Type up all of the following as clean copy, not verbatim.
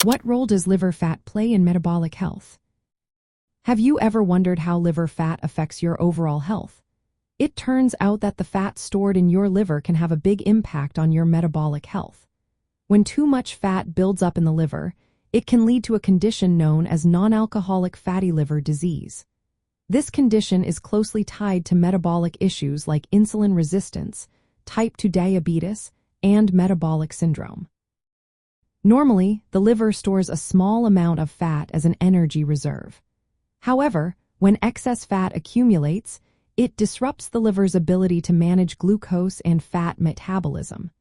What role does liver fat play in metabolic health? Have you ever wondered how liver fat affects your overall health? It turns out that the fat stored in your liver can have a big impact on your metabolic health. When too much fat builds up in the liver, it can lead to a condition known as non-alcoholic fatty liver disease. This condition is closely tied to metabolic issues like insulin resistance, type 2 diabetes, and metabolic syndrome. Normally, the liver stores a small amount of fat as an energy reserve. However, when excess fat accumulates, it disrupts the liver's ability to manage glucose and fat metabolism.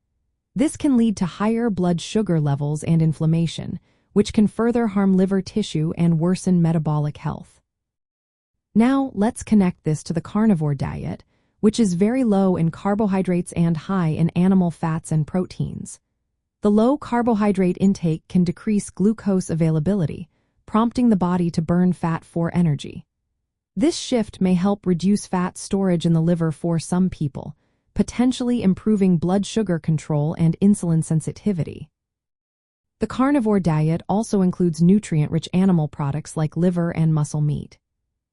This can lead to higher blood sugar levels and inflammation, which can further harm liver tissue and worsen metabolic health. Now, let's connect this to the carnivore diet, which is very low in carbohydrates and high in animal fats and proteins. The low carbohydrate intake can decrease glucose availability, prompting the body to burn fat for energy. This shift may help reduce fat storage in the liver for some people, potentially improving blood sugar control and insulin sensitivity. The carnivore diet also includes nutrient-rich animal products like liver and muscle meat.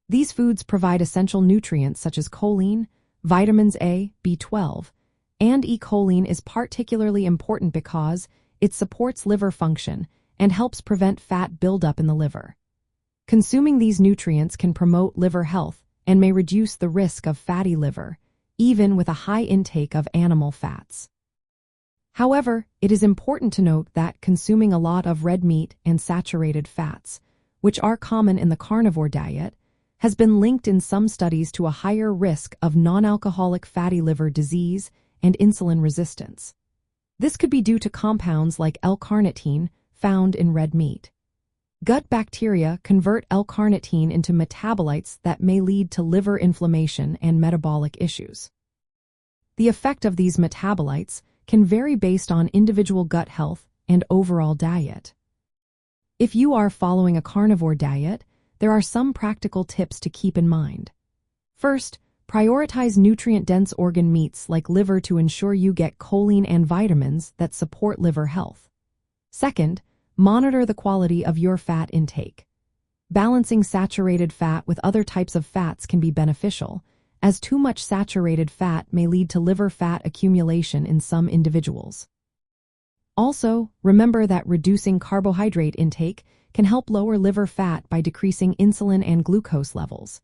These foods provide essential nutrients such as choline, vitamins A, B12, and choline is particularly important because it supports liver function and helps prevent fat buildup in the liver. Consuming these nutrients can promote liver health and may reduce the risk of fatty liver, even with a high intake of animal fats. However, it is important to note that consuming a lot of red meat and saturated fats, which are common in the carnivore diet, has been linked in some studies to a higher risk of non-alcoholic fatty liver disease and insulin resistance. This could be due to compounds like L-carnitine found in red meat. Gut bacteria convert L-carnitine into metabolites that may lead to liver inflammation and metabolic issues. The effect of these metabolites can vary based on individual gut health and overall diet. If you are following a carnivore diet, there are some practical tips to keep in mind. First, prioritize nutrient-dense organ meats like liver to ensure you get choline and vitamins that support liver health. Second, monitor the quality of your fat intake. Balancing saturated fat with other types of fats can be beneficial, as too much saturated fat may lead to liver fat accumulation in some individuals. Also, remember that reducing carbohydrate intake can help lower liver fat by decreasing insulin and glucose levels.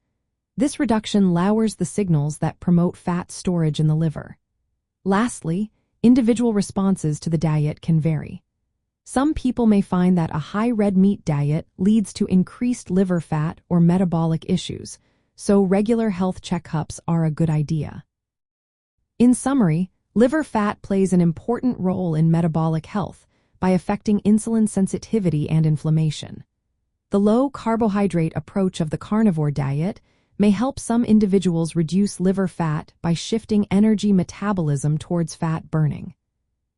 This reduction lowers the signals that promote fat storage in the liver. Lastly, individual responses to the diet can vary. Some people may find that a high red meat diet leads to increased liver fat or metabolic issues, so regular health checkups are a good idea. In summary, liver fat plays an important role in metabolic health by affecting insulin sensitivity and inflammation. The low-carbohydrate approach of the carnivore diet may help some individuals reduce liver fat by shifting energy metabolism towards fat burning.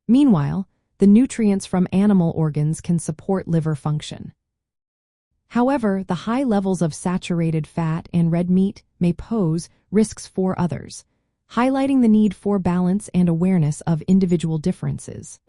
Meanwhile, the nutrients from animal organs can support liver function. However, the high levels of saturated fat and red meat may pose risks for others, highlighting the need for balance and awareness of individual differences.